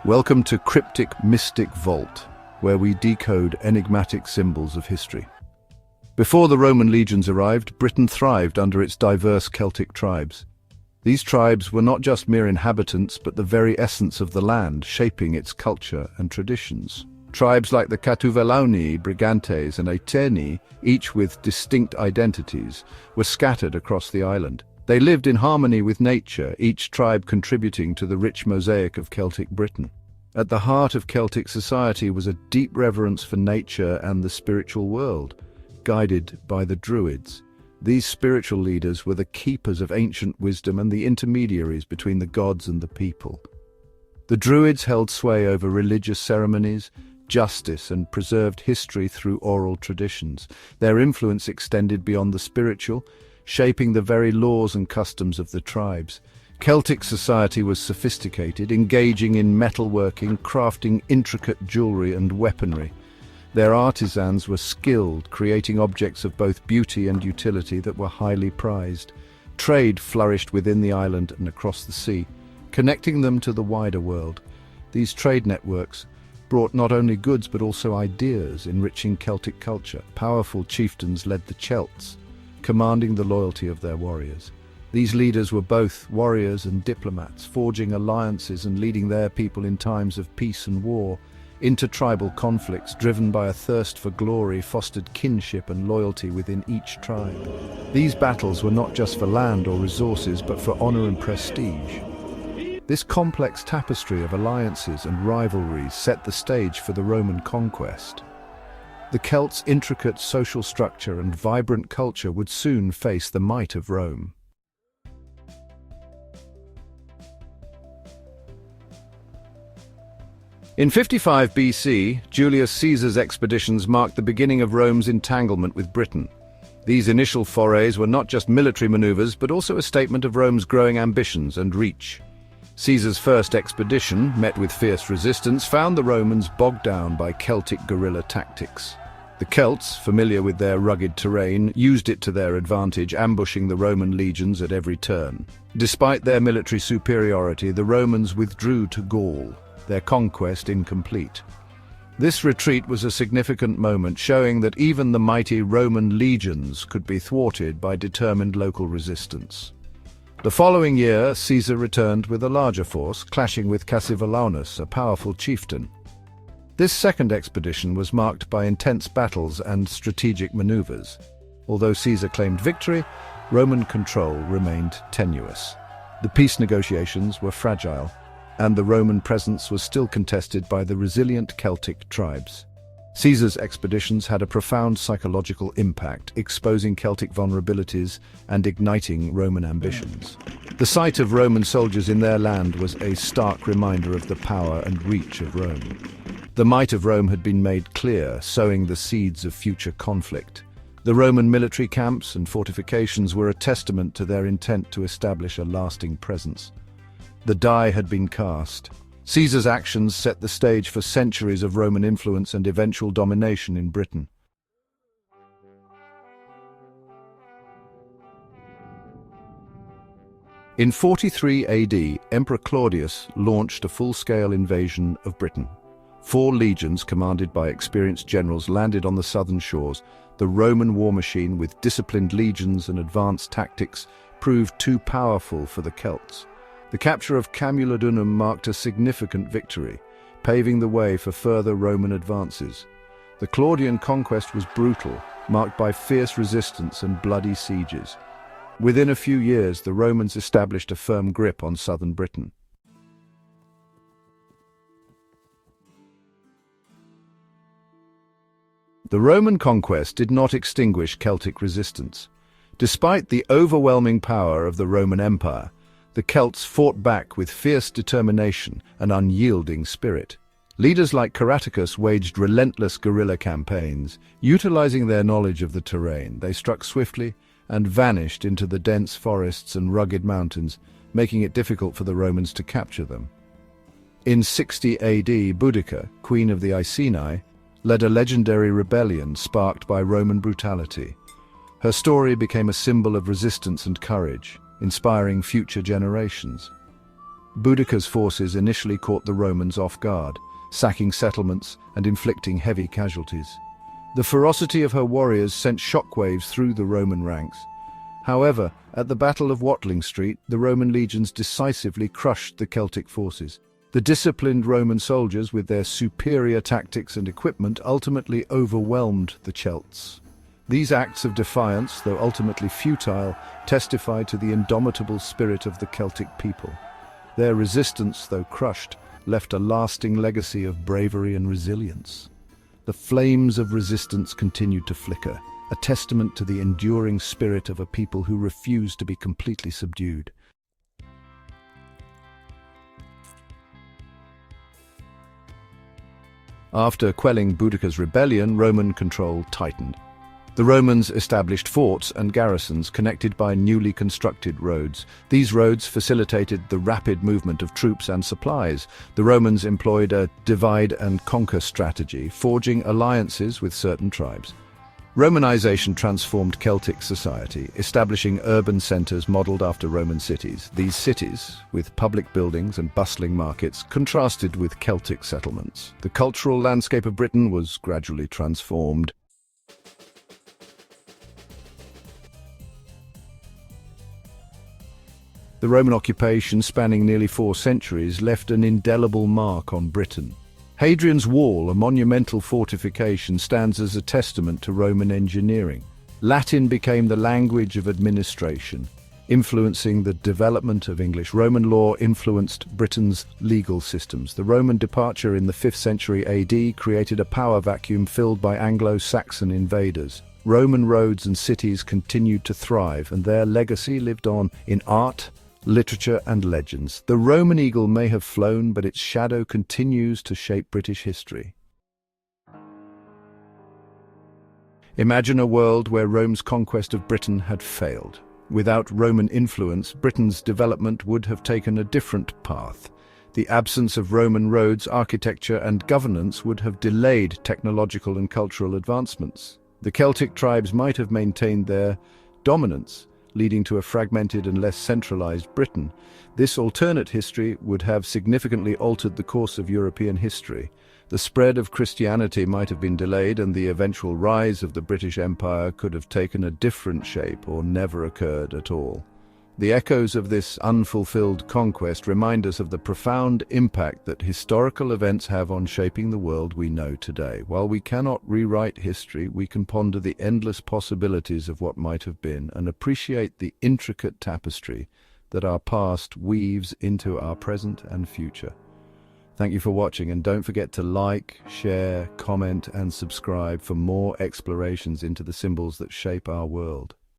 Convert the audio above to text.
Welcome to Cryptic Mystic Vault, where we decode enigmatic symbols of history. Before the Roman legions arrived, Britain thrived under its diverse Celtic tribes. These tribes were not just mere inhabitants, but the very essence of the land, shaping its culture and traditions. Tribes like the Catuvelauni, Brigantes, and Aeteni, each with distinct identities, were scattered across the island. They lived in harmony with nature, each tribe contributing to the rich mosaic of Celtic Britain. At the heart of Celtic society was a deep reverence for nature and the spiritual world, guided by the Druids. These spiritual leaders were the keepers of ancient wisdom and the intermediaries between the gods and the people. The Druids held sway over religious ceremonies, justice, and preserved history through oral traditions. Their influence extended beyond the spiritual, shaping the very laws and customs of the tribes. Celtic society was sophisticated, engaging in metalworking, crafting intricate jewelry and weaponry. Their artisans were skilled, creating objects of both beauty and utility that were highly prized. Trade flourished within the island and across the sea, connecting them to the wider world. These trade networks brought not only goods but also ideas, enriching Celtic culture. Powerful chieftains led the Celts, commanding the loyalty of their warriors. These leaders were both warriors and diplomats, forging alliances and leading their people in times of peace and war. Intertribal conflicts, driven by a thirst for glory, fostered kinship and loyalty within each tribe. These battles were not just for land or resources, but for honor and prestige. This complex tapestry of alliances and rivalries set the stage for the Roman conquest. The Celts' intricate social structure and vibrant culture would soon face the might of Rome. In 55 BC, Julius Caesar's expeditions marked the beginning of Rome's entanglement with Britain. These initial forays were not just military maneuvers, but also a statement of Rome's growing ambitions and reach. Caesar's first expedition, met with fierce resistance, found the Romans bogged down by Celtic guerrilla tactics. The Celts, familiar with their rugged terrain, used it to their advantage, ambushing the Roman legions at every turn. Despite their military superiority, the Romans withdrew to Gaul, their conquest incomplete. This retreat was a significant moment, showing that even the mighty Roman legions could be thwarted by determined local resistance. The following year, Caesar returned with a larger force, clashing with Cassivellaunus, a powerful chieftain. This second expedition was marked by intense battles and strategic maneuvers. Although Caesar claimed victory, Roman control remained tenuous. The peace negotiations were fragile, and the Roman presence was still contested by the resilient Celtic tribes. Caesar's expeditions had a profound psychological impact, exposing Celtic vulnerabilities and igniting Roman ambitions. The sight of Roman soldiers in their land was a stark reminder of the power and reach of Rome. The might of Rome had been made clear, sowing the seeds of future conflict. The Roman military camps and fortifications were a testament to their intent to establish a lasting presence. The die had been cast. Caesar's actions set the stage for centuries of Roman influence and eventual domination in Britain. In 43 AD, Emperor Claudius launched a full-scale invasion of Britain. 4 legions, commanded by experienced generals, landed on the southern shores. The Roman war machine, with disciplined legions and advanced tactics, proved too powerful for the Celts. The capture of Camulodunum marked a significant victory, paving the way for further Roman advances. The Claudian conquest was brutal, marked by fierce resistance and bloody sieges. Within a few years, the Romans established a firm grip on southern Britain. The Roman conquest did not extinguish Celtic resistance. Despite the overwhelming power of the Roman Empire, the Celts fought back with fierce determination and unyielding spirit. Leaders like Caratacus waged relentless guerrilla campaigns. Utilizing their knowledge of the terrain, they struck swiftly and vanished into the dense forests and rugged mountains, making it difficult for the Romans to capture them. In 60 AD, Boudica, queen of the Iceni, led a legendary rebellion sparked by Roman brutality. Her story became a symbol of resistance and courage, inspiring future generations. Boudicca's forces initially caught the Romans off guard, sacking settlements and inflicting heavy casualties. The ferocity of her warriors sent shockwaves through the Roman ranks. However, at the Battle of Watling Street, the Roman legions decisively crushed the Celtic forces. The disciplined Roman soldiers, with their superior tactics and equipment, ultimately overwhelmed the Celts. These acts of defiance, though ultimately futile, testify to the indomitable spirit of the Celtic people. Their resistance, though crushed, left a lasting legacy of bravery and resilience. The flames of resistance continued to flicker, a testament to the enduring spirit of a people who refused to be completely subdued. After quelling Boudicca's rebellion, Roman control tightened. The Romans established forts and garrisons connected by newly constructed roads. These roads facilitated the rapid movement of troops and supplies. The Romans employed a divide and conquer strategy, forging alliances with certain tribes. Romanization transformed Celtic society, establishing urban centers modeled after Roman cities. These cities, with public buildings and bustling markets, contrasted with Celtic settlements. The cultural landscape of Britain was gradually transformed. The Roman occupation, spanning nearly 4 centuries, left an indelible mark on Britain. Hadrian's Wall, a monumental fortification, stands as a testament to Roman engineering. Latin became the language of administration, influencing the development of English. Roman law influenced Britain's legal systems. The Roman departure in the 5th century AD created a power vacuum filled by Anglo-Saxon invaders. Roman roads and cities continued to thrive, and their legacy lived on in art, literature and legends. The Roman eagle may have flown, but its shadow continues to shape British history. Imagine a world where Rome's conquest of Britain had failed. Without Roman influence, Britain's development would have taken a different path. The absence of Roman roads, architecture and governance would have delayed technological and cultural advancements. The Celtic tribes might have maintained their dominance, leading to a fragmented and less centralized Britain. This alternate history would have significantly altered the course of European history. The spread of Christianity might have been delayed, and the eventual rise of the British Empire could have taken a different shape or never occurred at all. The echoes of this unfulfilled conquest remind us of the profound impact that historical events have on shaping the world we know today. While we cannot rewrite history, we can ponder the endless possibilities of what might have been and appreciate the intricate tapestry that our past weaves into our present and future. Thank you for watching, and don't forget to like, share, comment and subscribe for more explorations into the symbols that shape our world.